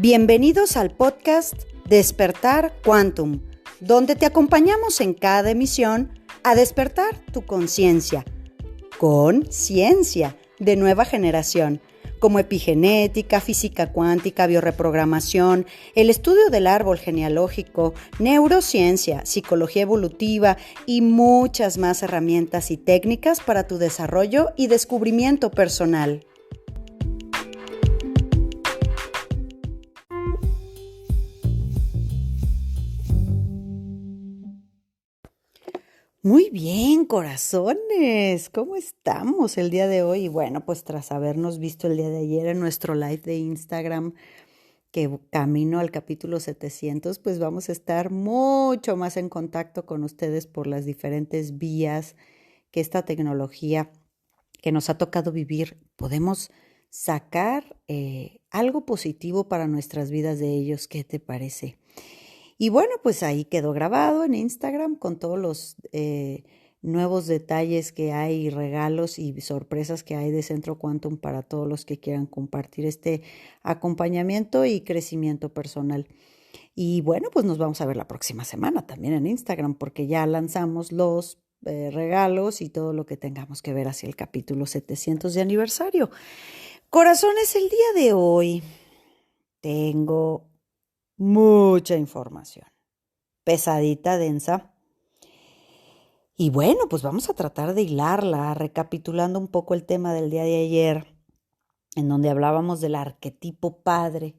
Bienvenidos al podcast Despertar Quantum, donde te acompañamos en cada emisión a despertar tu conciencia con ciencia de nueva generación, como epigenética, física cuántica, biorreprogramación, el estudio del árbol genealógico, neurociencia, psicología evolutiva y muchas más herramientas y técnicas para tu desarrollo y descubrimiento personal. Muy bien, corazones, ¿cómo estamos el día de hoy? Bueno, pues tras habernos visto el día de ayer en nuestro live de Instagram, que camino al capítulo 700, pues vamos a estar mucho más en contacto con ustedes por las diferentes vías que esta tecnología que nos ha tocado vivir, podemos sacar algo positivo para nuestras vidas de ellos. ¿Qué te parece? Y bueno, pues ahí quedó grabado en Instagram con todos los nuevos detalles que hay, regalos y sorpresas que hay de Centro Quantum para todos los que quieran compartir este acompañamiento y crecimiento personal. Y bueno, pues nos vamos a ver la próxima semana también en Instagram porque ya lanzamos los regalos y todo lo que tengamos que ver hacia el capítulo 700 de aniversario. Corazones, el día de hoy tengo mucha información, pesadita, densa. Y bueno, pues vamos a tratar de hilarla, recapitulando un poco el tema del día de ayer, en donde hablábamos del arquetipo padre,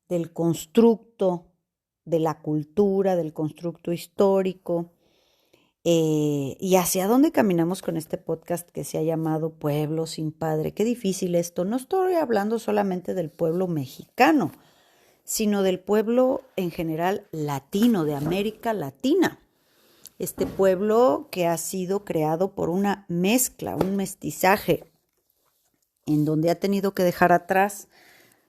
del constructo, de la cultura, del constructo histórico, y hacia dónde caminamos con este podcast que se ha llamado Pueblo sin Padre. Qué difícil esto. No estoy hablando solamente del pueblo mexicano, sino del pueblo en general latino, de América Latina. Este pueblo que ha sido creado por una mezcla, un mestizaje, en donde ha tenido que dejar atrás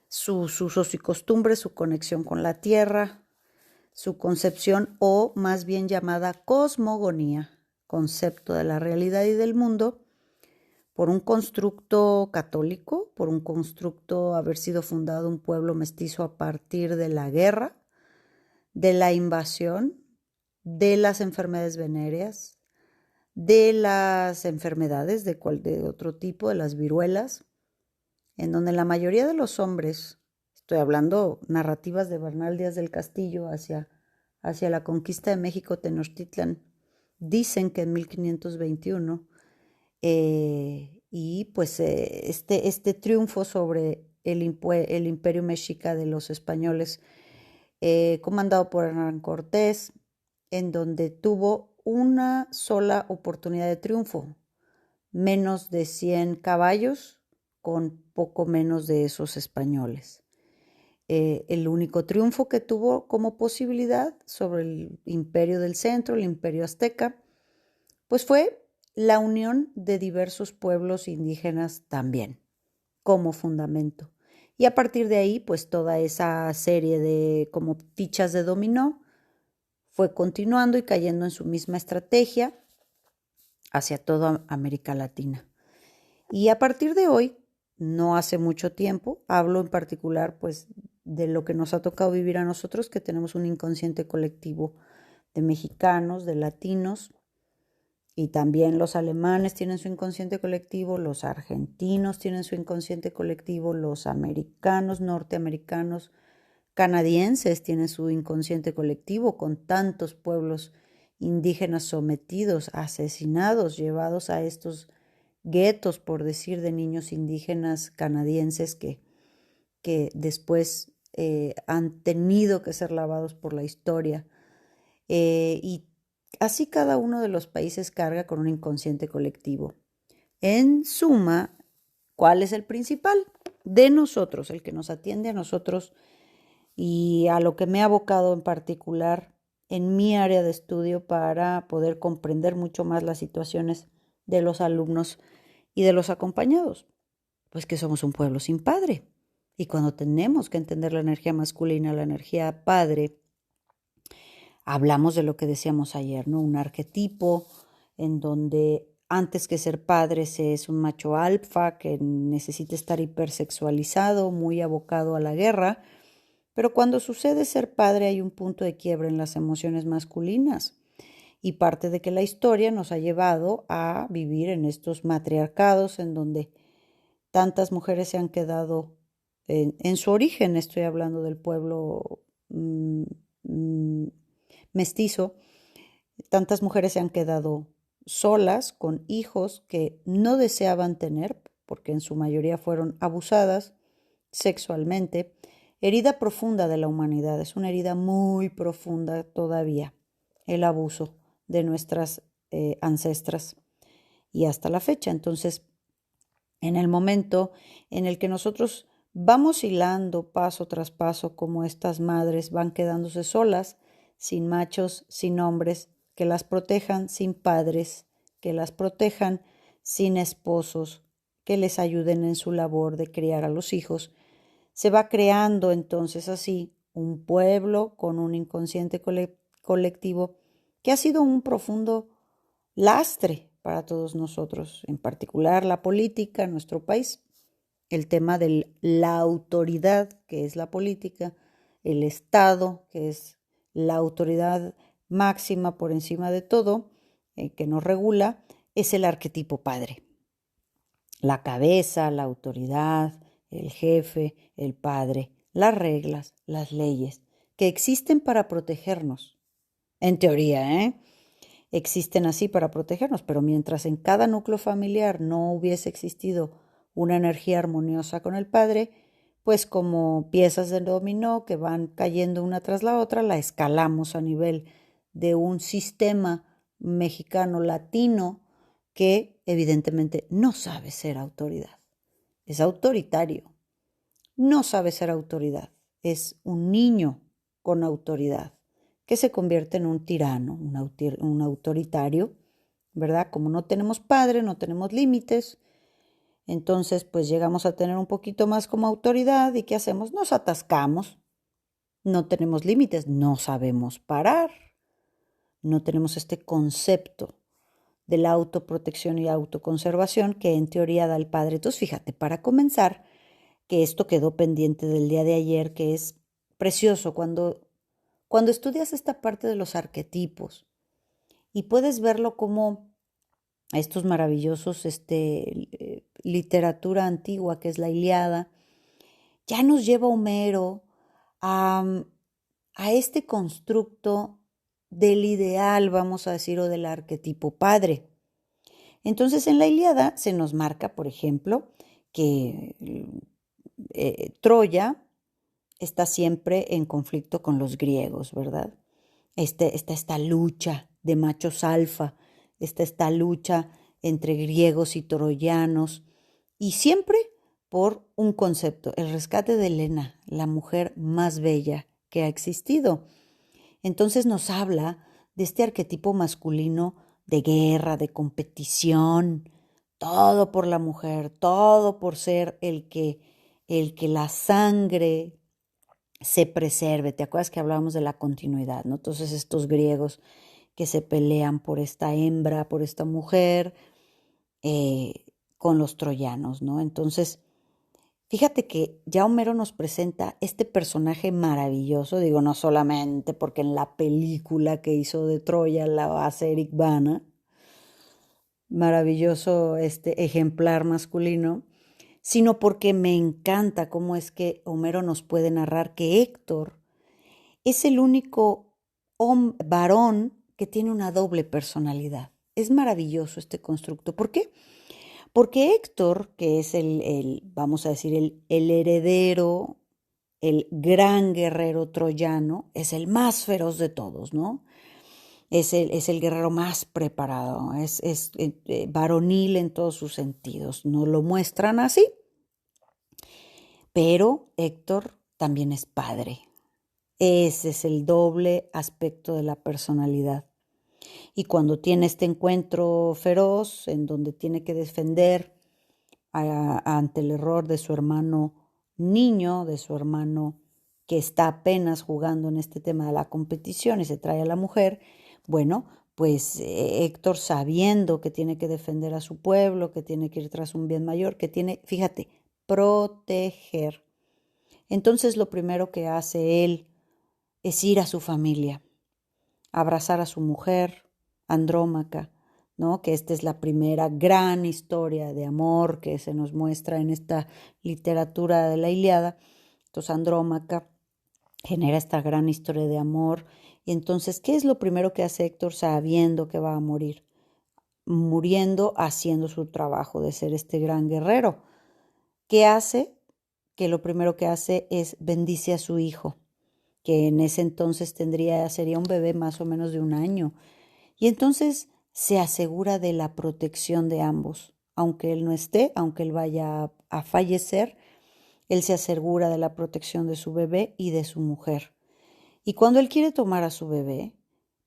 sus usos y costumbres, su conexión con la tierra, su concepción o más bien llamada cosmogonía, concepto de la realidad y del mundo, por un constructo católico, por un constructo haber sido fundado un pueblo mestizo a partir de la guerra, de la invasión, de las enfermedades venéreas, de las enfermedades de otro tipo, de las viruelas, en donde la mayoría de los hombres, estoy hablando narrativas de Bernal Díaz del Castillo hacia la conquista de México, Tenochtitlan, dicen que en 1521, y pues este triunfo sobre el imperio mexica de los españoles, comandado por Hernán Cortés, en donde tuvo una sola oportunidad de triunfo, menos de 100 caballos con poco menos de esos españoles. El único triunfo que tuvo como posibilidad sobre el imperio del centro, el imperio azteca, pues fue la unión de diversos pueblos indígenas también, como fundamento. Y a partir de ahí, pues toda esa serie de como fichas de dominó fue continuando y cayendo en su misma estrategia hacia toda América Latina. Y a partir de hoy, no hace mucho tiempo, hablo en particular pues de lo que nos ha tocado vivir a nosotros, que tenemos un inconsciente colectivo de mexicanos, de latinos, y también los alemanes tienen su inconsciente colectivo, los argentinos tienen su inconsciente colectivo, los americanos, norteamericanos, canadienses tienen su inconsciente colectivo con tantos pueblos indígenas sometidos, asesinados, llevados a estos guetos, por decir, de niños indígenas canadienses que después han tenido que ser lavados por la historia. Y así cada uno de los países carga con un inconsciente colectivo. En suma, ¿cuál es el principal? De nosotros, el que nos atiende a nosotros y a lo que me ha abocado en particular en mi área de estudio para poder comprender mucho más las situaciones de los alumnos y de los acompañados. Pues que somos un pueblo sin padre. Y cuando tenemos que entender la energía masculina, la energía padre, hablamos de lo que decíamos ayer, ¿no? Un arquetipo en donde antes que ser padre se es un macho alfa que necesita estar hipersexualizado, muy abocado a la guerra, Pero cuando sucede ser padre hay un punto de quiebre en las emociones masculinas y parte de que la historia nos ha llevado a vivir en estos matriarcados en donde tantas mujeres se han quedado en su origen, estoy hablando del pueblo mm, mm, mestizo, tantas mujeres se han quedado solas con hijos que no deseaban tener, porque en su mayoría fueron abusadas sexualmente. Herida profunda de la humanidad, es una herida muy profunda todavía, el abuso de nuestras ancestras y hasta la fecha. Entonces, en el momento en el que nosotros vamos hilando paso tras paso como estas madres van quedándose solas, sin machos, sin hombres, que las protejan, sin padres, que las protejan, sin esposos, que les ayuden en su labor de criar a los hijos, se va creando entonces así un pueblo con un inconsciente colectivo que ha sido un profundo lastre para todos nosotros, en particular la política en nuestro país, el tema de la autoridad, que es la política, el Estado, que es la autoridad máxima por encima de todo, que nos regula, es el arquetipo padre. La cabeza, la autoridad, el jefe, el padre, las reglas, las leyes, que existen para protegernos. En teoría, existen así para protegernos, pero mientras en cada núcleo familiar no hubiese existido una energía armoniosa con el padre, pues como piezas de dominó que van cayendo una tras la otra, la escalamos a nivel de un sistema mexicano latino que evidentemente no sabe ser autoridad. Es autoritario. No sabe ser autoridad. Es un niño con autoridad que se convierte en un tirano, un autoritario, ¿verdad? Como no tenemos padre, no tenemos límites, entonces pues llegamos a tener un poquito más como autoridad y ¿qué hacemos? Nos atascamos, no tenemos límites, no sabemos parar, no tenemos este concepto de la autoprotección y autoconservación que en teoría da el padre. Entonces fíjate, para comenzar, que esto quedó pendiente del día de ayer, que es precioso cuando estudias esta parte de los arquetipos y puedes verlo como estos maravillosos literatura antigua que es la Ilíada, ya nos lleva Homero a, a este constructo del ideal, vamos a decir, o del arquetipo padre. Entonces en la Ilíada se nos marca, por ejemplo, que Troya está siempre en conflicto con los griegos, ¿verdad? Está esta lucha de machos alfa, está esta lucha entre griegos y troyanos, y siempre por un concepto, el rescate de Helena, la mujer más bella que ha existido. Entonces nos habla de este arquetipo masculino de guerra, de competición, todo por la mujer, todo por ser el que la sangre se preserve. ¿Te acuerdas que hablábamos de la continuidad, no? Entonces estos griegos que se pelean por esta hembra, por esta mujer, con los troyanos, ¿no? Entonces, fíjate que ya Homero nos presenta este personaje maravilloso, digo, no solamente porque en la película que hizo de Troya la hace Eric Bana, maravilloso este ejemplar masculino, sino porque me encanta cómo es que Homero nos puede narrar que Héctor es el único varón que tiene una doble personalidad. Es maravilloso este constructo. ¿Por qué? Porque Héctor, que es vamos a decir, el heredero, el gran guerrero troyano, es el más feroz de todos, ¿no? Es el guerrero más preparado, es varonil en todos sus sentidos. No lo muestran así, pero Héctor también es padre. Ese es el doble aspecto de la personalidad. Y cuando tiene este encuentro feroz, en donde tiene que defender ante el error de su hermano niño, de su hermano que está apenas jugando en este tema de la competición y se trae a la mujer, bueno, pues Héctor sabiendo que tiene que defender a su pueblo, que tiene que ir tras un bien mayor, que tiene, fíjate, proteger. Entonces lo primero que hace él es ir a su familia, abrazar a su mujer, Andrómaca, ¿no? Que esta es la primera gran historia de amor que se nos muestra en esta literatura de la Ilíada. Entonces Andrómaca genera esta gran historia de amor. Y entonces, ¿qué es lo primero que hace Héctor sabiendo que va a morir? Muriendo haciendo su trabajo de ser este gran guerrero. ¿Qué hace? Que lo primero que hace es bendice a su hijo, que en ese entonces sería un bebé más o menos de 1 año. Y entonces se asegura de la protección de ambos. Aunque él no esté, aunque él vaya a fallecer, él se asegura de la protección de su bebé y de su mujer. Y cuando él quiere tomar a su bebé,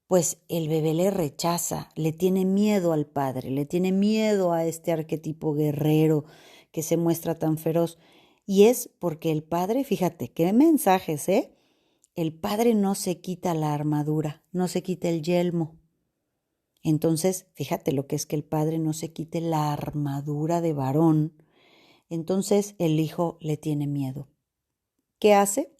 pues el bebé le rechaza, le tiene miedo al padre, le tiene miedo a este arquetipo guerrero que se muestra tan feroz. Y es porque el padre, fíjate, qué mensajes, ¿eh? El padre no se quita la armadura, no se quita el yelmo. Entonces, fíjate lo que es que el padre no se quite la armadura de varón. Entonces el hijo le tiene miedo. ¿Qué hace?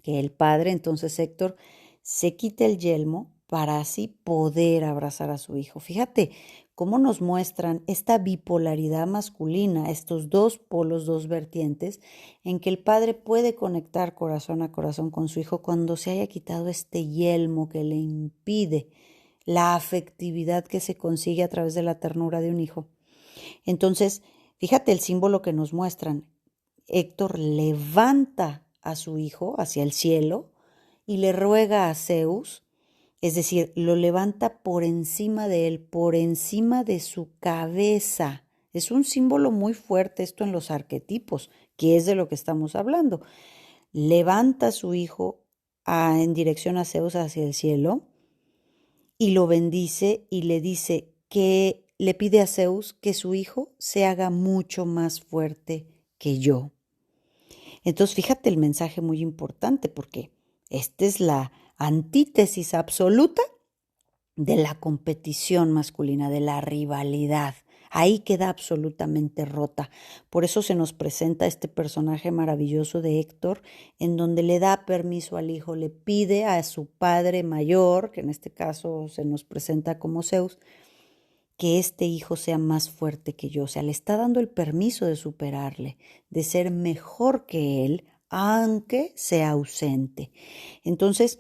Que el padre, entonces Héctor, se quite el yelmo para así poder abrazar a su hijo. Fíjate cómo nos muestran esta bipolaridad masculina, estos dos polos, dos vertientes, en que el padre puede conectar corazón a corazón con su hijo cuando se haya quitado este yelmo que le impide la afectividad que se consigue a través de la ternura de un hijo. Entonces, fíjate el símbolo que nos muestran. Héctor levanta a su hijo hacia el cielo y le ruega a Zeus, es decir, lo levanta por encima de él, por encima de su cabeza. Es un símbolo muy fuerte esto en los arquetipos, que es de lo que estamos hablando. Levanta a su hijo en dirección a Zeus hacia el cielo y lo bendice y le dice que le pide a Zeus que su hijo se haga mucho más fuerte que yo. Entonces, fíjate el mensaje muy importante porque esta es la antítesis absoluta de la competición masculina, de la rivalidad. Ahí queda absolutamente rota. Por eso se nos presenta este personaje maravilloso de Héctor, en donde le da permiso al hijo, le pide a su padre mayor, que en este caso se nos presenta como Zeus, que este hijo sea más fuerte que yo. O sea, le está dando el permiso de superarle, de ser mejor que él, aunque sea ausente. Entonces,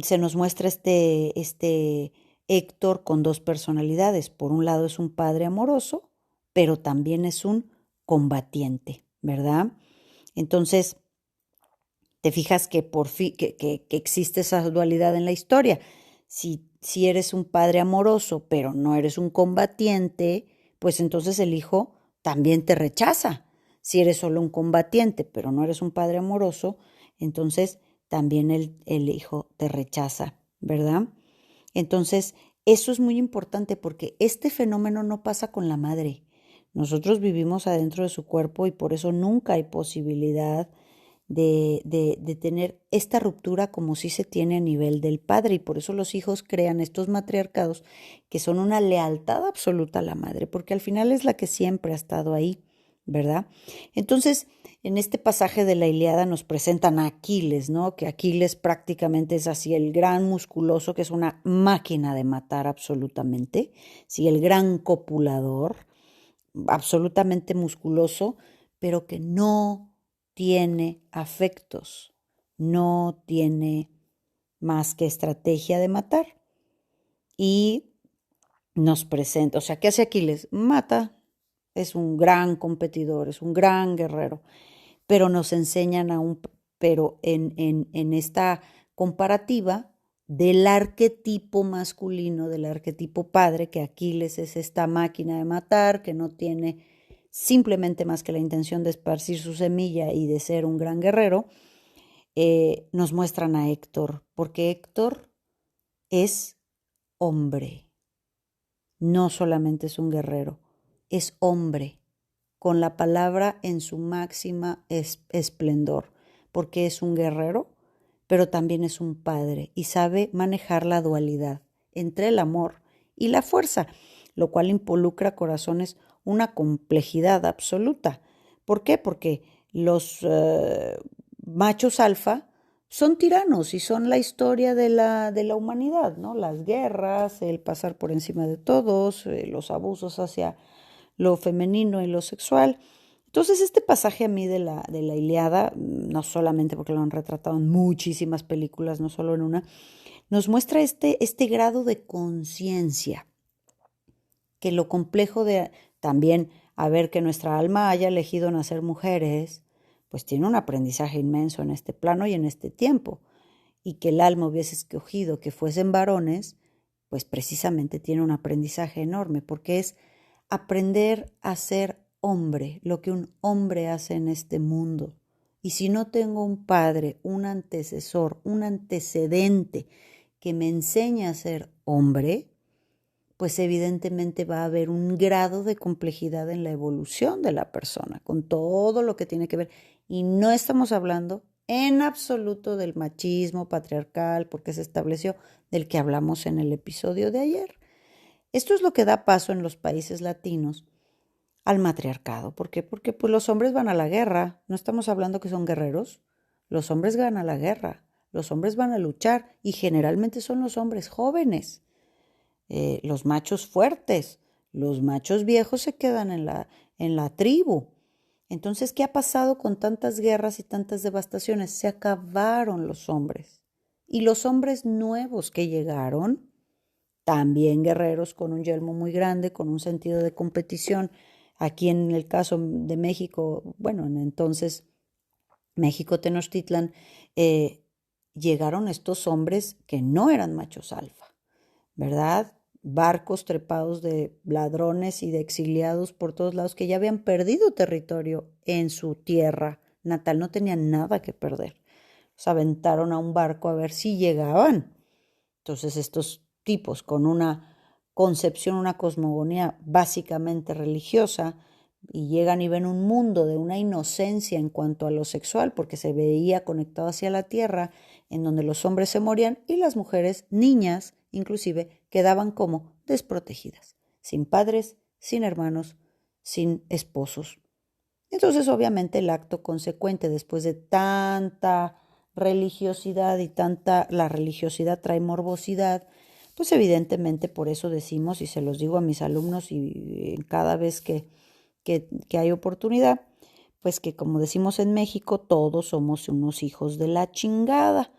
se nos muestra este Héctor con dos personalidades. Por un lado es un padre amoroso, pero también es un combatiente, ¿verdad? Entonces, te fijas que por fin que existe esa dualidad en la historia. Si eres un padre amoroso, pero no eres un combatiente, pues entonces el hijo también te rechaza. Si eres solo un combatiente, pero no eres un padre amoroso, entonces también el hijo te rechaza, ¿verdad? Entonces, eso es muy importante porque este fenómeno no pasa con la madre. Nosotros vivimos adentro de su cuerpo y por eso nunca hay posibilidad de tener esta ruptura como sí se tiene a nivel del padre y por eso los hijos crean estos matriarcados que son una lealtad absoluta a la madre, porque al final es la que siempre ha estado ahí, ¿verdad? Entonces, en este pasaje de la Ilíada nos presentan a Aquiles, ¿no? Que Aquiles prácticamente es así el gran musculoso, que es una máquina de matar absolutamente, sí, el gran copulador, absolutamente musculoso, pero que no tiene afectos, no tiene más que estrategia de matar. Y nos presenta, o sea, ¿qué hace Aquiles? Mata, es un gran competidor, es un gran guerrero, pero nos enseñan pero en esta comparativa del arquetipo masculino, del arquetipo padre, que Aquiles es esta máquina de matar, que no tiene simplemente más que la intención de esparcir su semilla y de ser un gran guerrero, nos muestran a Héctor, porque Héctor es hombre, no solamente es un guerrero, es hombre, con la palabra en su máxima esplendor, porque es un guerrero, pero también es un padre y sabe manejar la dualidad entre el amor y la fuerza, lo cual involucra, corazones, una complejidad absoluta. ¿Por qué? Porque los machos alfa son tiranos y son la historia de la humanidad, ¿no? Las guerras, el pasar por encima de todos, los abusos hacia lo femenino y lo sexual. Entonces, este pasaje a mí de la Ilíada, no solamente porque lo han retratado en muchísimas películas, no solo en una, nos muestra este grado de conciencia, que lo complejo de también haber que nuestra alma haya elegido nacer mujeres, pues tiene un aprendizaje inmenso en este plano y en este tiempo, y que el alma hubiese escogido que fuesen varones, pues precisamente tiene un aprendizaje enorme, porque es aprender a ser hombre, lo que un hombre hace en este mundo. Y si no tengo un padre, un antecesor, un antecedente que me enseñe a ser hombre, pues evidentemente va a haber un grado de complejidad en la evolución de la persona, con todo lo que tiene que ver. Y no estamos hablando en absoluto del machismo patriarcal, porque se estableció, del que hablamos en el episodio de ayer. Esto es lo que da paso en los países latinos al matriarcado. ¿Por qué? Porque pues, los hombres van a la guerra. No estamos hablando que son guerreros. Los hombres van a la guerra. Los hombres van a luchar y generalmente son los hombres jóvenes, los machos fuertes. Los machos viejos se quedan en la tribu. Entonces, ¿qué ha pasado con tantas guerras y tantas devastaciones? Se acabaron los hombres. Y los hombres nuevos que llegaron, también guerreros con un yelmo muy grande, con un sentido de competición. Aquí en el caso de México, bueno, en entonces México Tenochtitlan, llegaron estos hombres que no eran machos alfa, ¿verdad? Barcos trepados de ladrones y de exiliados por todos lados que ya habían perdido territorio en su tierra natal, no tenían nada que perder. Se aventaron a un barco a ver si llegaban. Entonces estos tipos con una concepción, una cosmogonía básicamente religiosa, y llegan y ven un mundo de una inocencia en cuanto a lo sexual, porque se veía conectado hacia la tierra, en donde los hombres se morían y las mujeres, niñas inclusive, quedaban como desprotegidas, sin padres, sin hermanos, sin esposos. Entonces, obviamente, el acto consecuente después de tanta religiosidad y la religiosidad trae morbosidad, pues evidentemente por eso decimos, y se los digo a mis alumnos y cada vez que hay oportunidad, pues que como decimos en México, todos somos unos hijos de la chingada.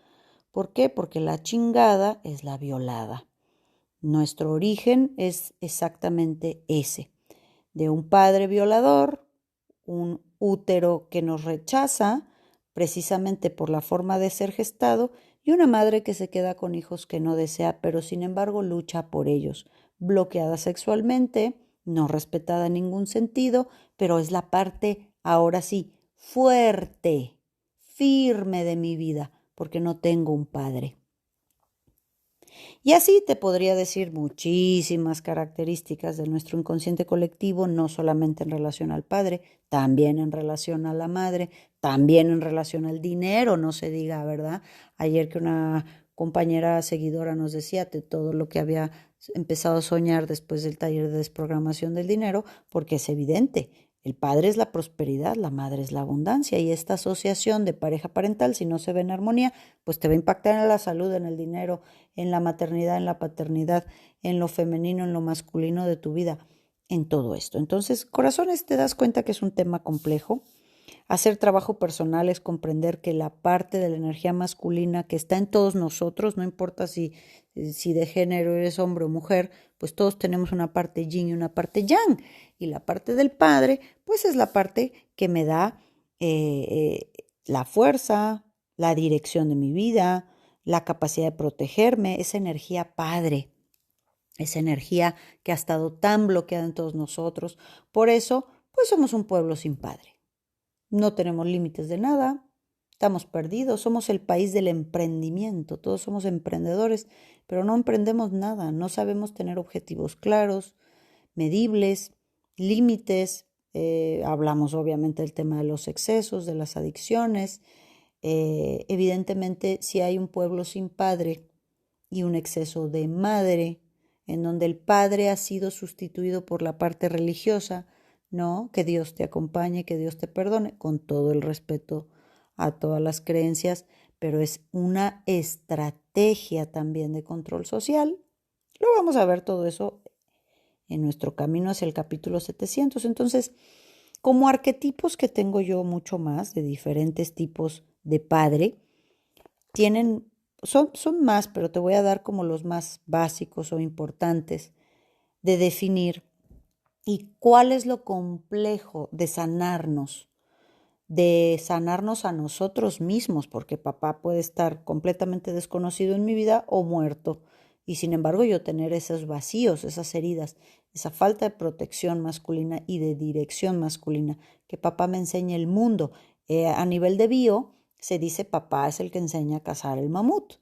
¿Por qué? Porque la chingada es la violada. Nuestro origen es exactamente ese, de un padre violador, un útero que nos rechaza precisamente por la forma de ser gestado y una madre que se queda con hijos que no desea, pero sin embargo lucha por ellos, bloqueada sexualmente, no respetada en ningún sentido, pero es la parte, ahora sí, fuerte, firme de mi vida, porque no tengo un padre. Y así te podría decir muchísimas características de nuestro inconsciente colectivo, no solamente en relación al padre, también en relación a la madre, también en relación al dinero, no se diga, ¿verdad? Ayer que una compañera seguidora nos decía de todo lo que había empezado a soñar después del taller de desprogramación del dinero, porque es evidente, el padre es la prosperidad, la madre es la abundancia y esta asociación de pareja parental, si no se ve en armonía, pues te va a impactar en la salud, en el dinero, en la maternidad, en la paternidad, en lo femenino, en lo masculino de tu vida, en todo esto. Entonces, corazones, te das cuenta que es un tema complejo. Hacer trabajo personal es comprender que la parte de la energía masculina que está en todos nosotros, no importa si de género eres hombre o mujer, pues todos tenemos una parte yin y una parte yang. Y la parte del padre, pues es la parte que me da la fuerza, la dirección de mi vida, la capacidad de protegerme, esa energía padre, esa energía que ha estado tan bloqueada en todos nosotros. Por eso, pues somos un pueblo sin padre. No tenemos límites de nada, estamos perdidos, somos el país del emprendimiento, todos somos emprendedores, pero no emprendemos nada, no sabemos tener objetivos claros, medibles, límites. Hablamos obviamente del tema de los excesos, de las adicciones. Evidentemente, si hay un pueblo sin padre y un exceso de madre, en donde el padre ha sido sustituido por la parte religiosa, no, que Dios te acompañe, que Dios te perdone, con todo el respeto a todas las creencias, pero es una estrategia también de control social. Lo vamos a ver todo eso en nuestro camino hacia el capítulo 700. Entonces, como arquetipos que tengo yo mucho más de diferentes tipos de padre, son más, pero te voy a dar como los más básicos o importantes de definir y cuál es lo complejo de sanarnos a nosotros mismos, porque papá puede estar completamente desconocido en mi vida o muerto, y sin embargo yo tener esos vacíos, esas heridas, esa falta de protección masculina y de dirección masculina, que papá me enseñe el mundo. A nivel de bio, se dice papá es el que enseña a cazar el mamut,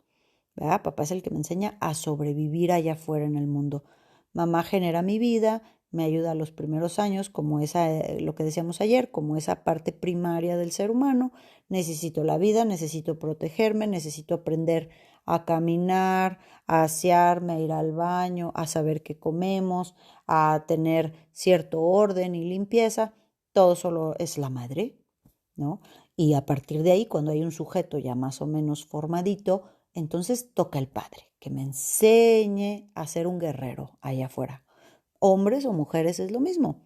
¿verdad? Papá es el que me enseña a sobrevivir allá afuera en el mundo. Mamá genera mi vida, me ayuda a los primeros años, como lo que decíamos ayer, como esa parte primaria del ser humano. Necesito la vida, necesito protegerme, necesito aprender a caminar, a asearme, a ir al baño, a saber qué comemos, a tener cierto orden y limpieza. Todo solo es la madre, ¿no? Y a partir de ahí, cuando hay un sujeto ya más o menos formadito, entonces toca el padre, que me enseñe a ser un guerrero allá afuera. Hombres o mujeres es lo mismo.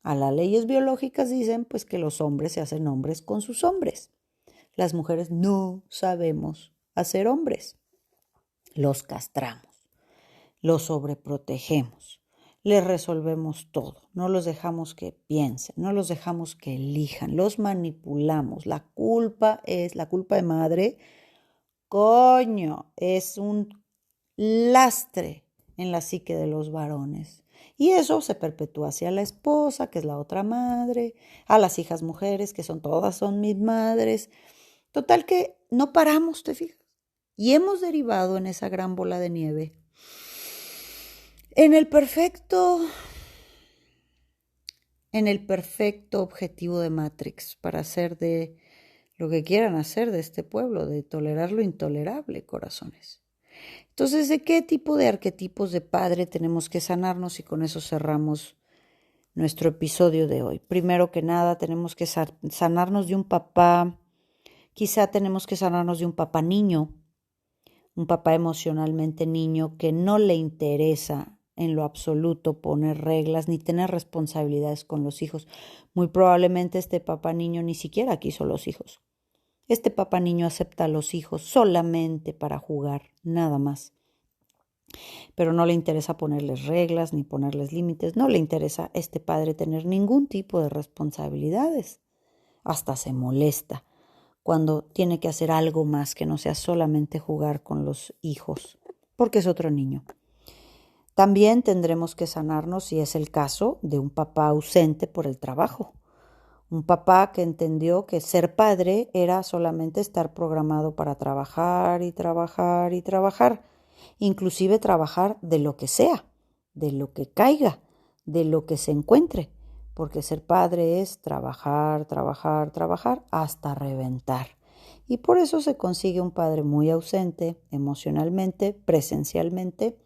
A las leyes biológicas dicen pues que los hombres se hacen hombres con sus hombres. Las mujeres no sabemos hacer hombres. Los castramos, los sobreprotegemos, les resolvemos todo, no los dejamos que piensen, no los dejamos que elijan, los manipulamos. La culpa de madre, coño, es un lastre en la psique de los varones. Y eso se perpetúa hacia la esposa, que es la otra madre, a las hijas mujeres, que todas son mis madres. Total que no paramos, ¿te fijas? Y hemos derivado en esa gran bola de nieve en el perfecto objetivo de Matrix para hacer de lo que quieran hacer de este pueblo, de tolerar lo intolerable, corazones. Entonces, ¿de qué tipo de arquetipos de padre tenemos que sanarnos? Y con eso cerramos nuestro episodio de hoy. Primero que nada, tenemos que sanarnos de un papá, quizá tenemos que sanarnos de un papá niño, un papá emocionalmente niño que no le interesa en lo absoluto poner reglas ni tener responsabilidades con los hijos. Muy probablemente este papá niño ni siquiera quiso los hijos. Este papá niño acepta a los hijos solamente para jugar, nada más. Pero no le interesa ponerles reglas ni ponerles límites, no le interesa a este padre tener ningún tipo de responsabilidades. Hasta se molesta cuando tiene que hacer algo más que no sea solamente jugar con los hijos, porque es otro niño. También tendremos que sanarnos, si es el caso, de un papá ausente por el trabajo. Un papá que entendió que ser padre era solamente estar programado para trabajar y trabajar y trabajar, inclusive trabajar de lo que sea, de lo que caiga, de lo que se encuentre, porque ser padre es trabajar, trabajar, trabajar hasta reventar. Y por eso se consigue un padre muy ausente emocionalmente, presencialmente,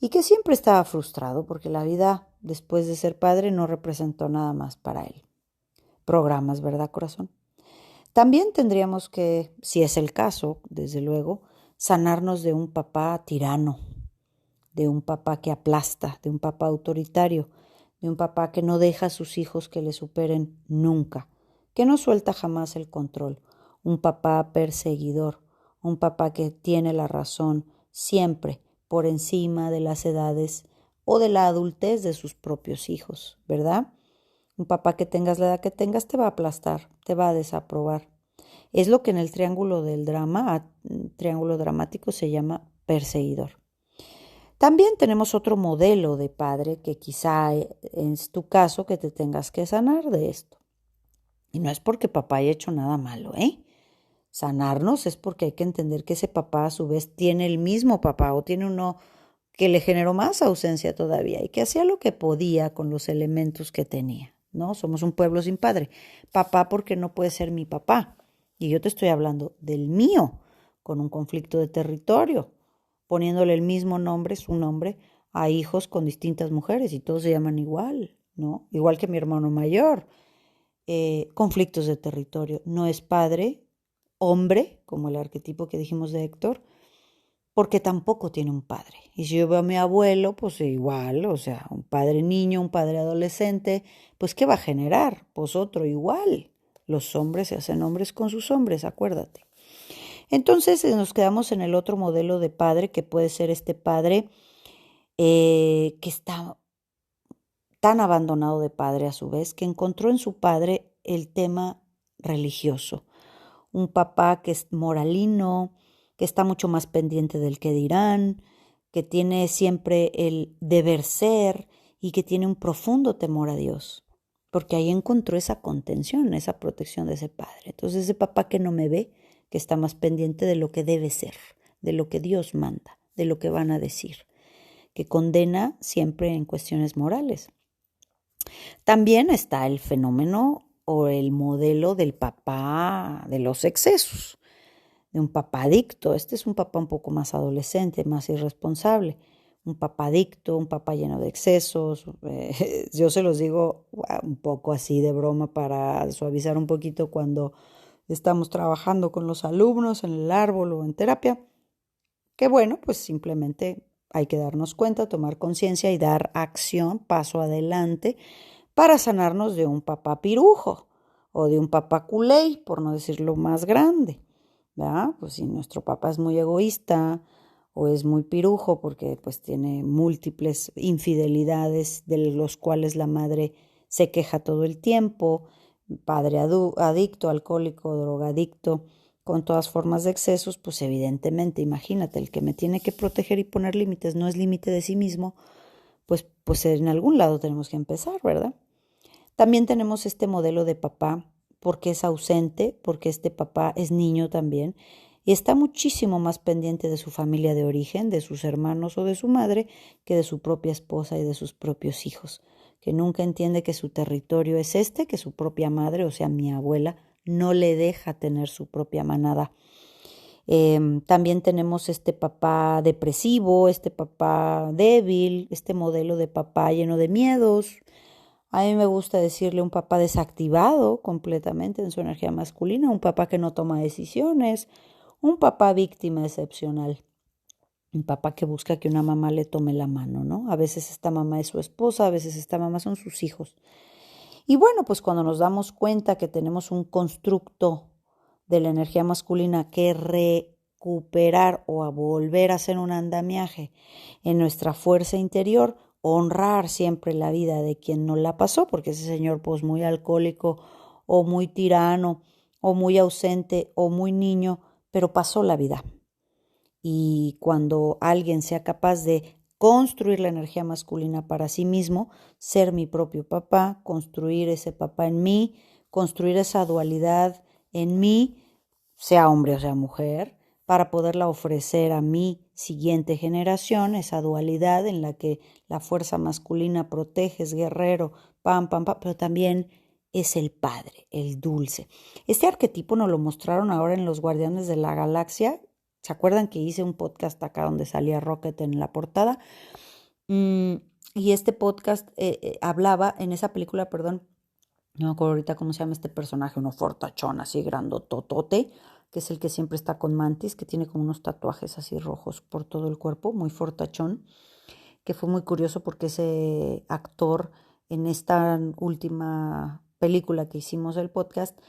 y que siempre estaba frustrado porque la vida después de ser padre no representó nada más para él. Programas, ¿verdad, corazón? También tendríamos que, si es el caso, desde luego, sanarnos de un papá tirano, de un papá que aplasta, de un papá autoritario, de un papá que no deja a sus hijos que le superen nunca, que no suelta jamás el control, un papá perseguidor, un papá que tiene la razón siempre por encima de las edades o de la adultez de sus propios hijos, ¿verdad? Un papá que tengas la edad que tengas te va a aplastar, te va a desaprobar. Es lo que en el triángulo del drama, triángulo dramático, se llama perseguidor. También tenemos otro modelo de padre que quizá es tu caso que te tengas que sanar de esto. Y no es porque papá haya hecho nada malo, ¿eh? Sanarnos es porque hay que entender que ese papá a su vez tiene el mismo papá o tiene uno que le generó más ausencia todavía y que hacía lo que podía con los elementos que tenía, ¿no? Somos un pueblo sin padre. Papá porque no puede ser mi papá. Y yo te estoy hablando del mío, con un conflicto de territorio, poniéndole el mismo nombre, su nombre, a hijos con distintas mujeres y todos se llaman igual, ¿no? Igual que mi hermano mayor. conflictos de territorio. No es padre, hombre, como el arquetipo que dijimos de Héctor, porque tampoco tiene un padre. Y si yo veo a mi abuelo, pues igual, o sea, un padre niño, un padre adolescente, pues ¿qué va a generar? Pues otro igual. Los hombres se hacen hombres con sus hombres, acuérdate. Entonces nos quedamos en el otro modelo de padre, que puede ser este padre que está tan abandonado de padre a su vez, que encontró en su padre el tema religioso. Un papá que es moralino, que está mucho más pendiente del que dirán, que tiene siempre el deber ser y que tiene un profundo temor a Dios, porque ahí encontró esa contención, esa protección de ese padre. Entonces ese papá que no me ve, que está más pendiente de lo que debe ser, de lo que Dios manda, de lo que van a decir, que condena siempre en cuestiones morales. También está el fenómeno o el modelo del papá de los excesos, de un papá adicto. Este es un papá un poco más adolescente, más irresponsable. Un papá adicto, un papá lleno de excesos. Yo se los digo un poco así de broma para suavizar un poquito cuando estamos trabajando con los alumnos en el árbol o en terapia. Que bueno, pues simplemente hay que darnos cuenta, tomar conciencia y dar acción, paso adelante, para sanarnos de un papá pirujo o de un papá culé, por no decirlo más grande, ¿verdad? Pues si nuestro papá es muy egoísta o es muy pirujo porque pues tiene múltiples infidelidades de los cuales la madre se queja todo el tiempo, padre adicto, alcohólico, drogadicto, con todas formas de excesos, pues evidentemente, imagínate, el que me tiene que proteger y poner límites no es límite de sí mismo, pues en algún lado tenemos que empezar, ¿verdad? También tenemos este modelo de papá porque es ausente, porque este papá es niño también y está muchísimo más pendiente de su familia de origen, de sus hermanos o de su madre, que de su propia esposa y de sus propios hijos, que nunca entiende que su territorio es este, que su propia madre, o sea, mi abuela, no le deja tener su propia manada. También tenemos este papá depresivo, este papá débil, este modelo de papá lleno de miedos. A mí me gusta decirle un papá desactivado completamente en su energía masculina, un papá que no toma decisiones, un papá víctima excepcional, un papá que busca que una mamá le tome la mano, ¿no? A veces esta mamá es su esposa, a veces esta mamá son sus hijos. Y bueno, pues cuando nos damos cuenta que tenemos un constructo de la energía masculina que recuperar o a volver a hacer un andamiaje en nuestra fuerza interior, honrar siempre la vida de quien nos la pasó, porque ese señor pues muy alcohólico o muy tirano o muy ausente o muy niño, pero pasó la vida. Y cuando alguien sea capaz de construir la energía masculina para sí mismo, ser mi propio papá, construir ese papá en mí, construir esa dualidad en mí, sea hombre o sea mujer, para poderla ofrecer a mi siguiente generación, esa dualidad en la que la fuerza masculina protege, es guerrero, pam, pam, pam, pero también es el padre, el dulce. Este arquetipo nos lo mostraron ahora en Los Guardianes de la Galaxia. ¿Se acuerdan que hice un podcast acá donde salía Rocket en la portada? Y este podcast hablaba, en esa película, perdón, no me acuerdo ahorita cómo se llama este personaje, uno fortachón así grandototote, que es el que siempre está con Mantis, que tiene como unos tatuajes así rojos por todo el cuerpo, muy fortachón, que fue muy curioso porque ese actor en esta última película que hicimos el podcast,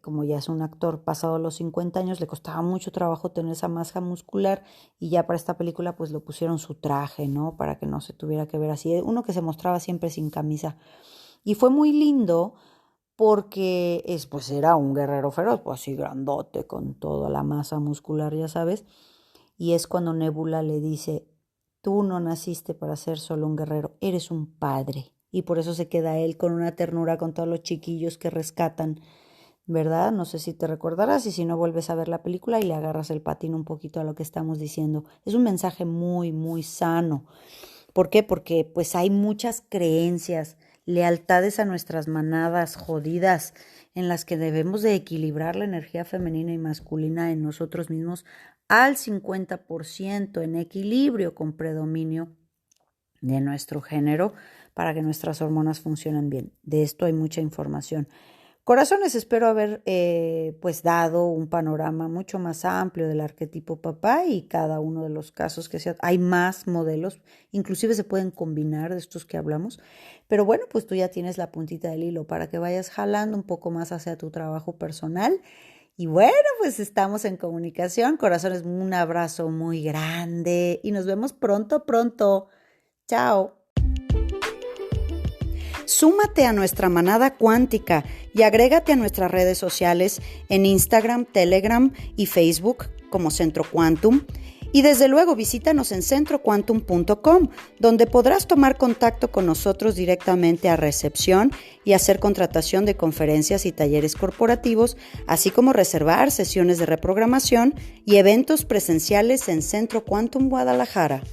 como ya es un actor pasado los 50 años, le costaba mucho trabajo tener esa masa muscular y ya para esta película pues lo pusieron su traje, ¿no? Para que no se tuviera que ver así. Uno que se mostraba siempre sin camisa. Y fue muy lindo porque pues era un guerrero feroz, pues así grandote, con toda la masa muscular, ya sabes. Y es cuando Nebula le dice, tú no naciste para ser solo un guerrero, eres un padre. Y por eso se queda él con una ternura con todos los chiquillos que rescatan, ¿verdad? No sé si te recordarás y si no vuelves a ver la película y le agarras el patín un poquito a lo que estamos diciendo. Es un mensaje muy, muy sano. ¿Por qué? Porque pues hay muchas creencias, lealtades a nuestras manadas jodidas en las que debemos de equilibrar la energía femenina y masculina en nosotros mismos al 50% en equilibrio con predominio de nuestro género para que nuestras hormonas funcionen bien. De esto hay mucha información. Corazones, espero haber pues dado un panorama mucho más amplio del arquetipo papá y cada uno de los casos que sea. Hay más modelos, inclusive se pueden combinar de estos que hablamos, pero bueno, pues tú ya tienes la puntita del hilo para que vayas jalando un poco más hacia tu trabajo personal. Y bueno, pues estamos en comunicación. Corazones, un abrazo muy grande y nos vemos pronto, pronto. Chao. Súmate a nuestra manada cuántica y agrégate a nuestras redes sociales en Instagram, Telegram y Facebook como Centro Quantum. Y desde luego visítanos en centroquantum.com, donde podrás tomar contacto con nosotros directamente a recepción y hacer contratación de conferencias y talleres corporativos, así como reservar sesiones de reprogramación y eventos presenciales en Centro Quantum Guadalajara.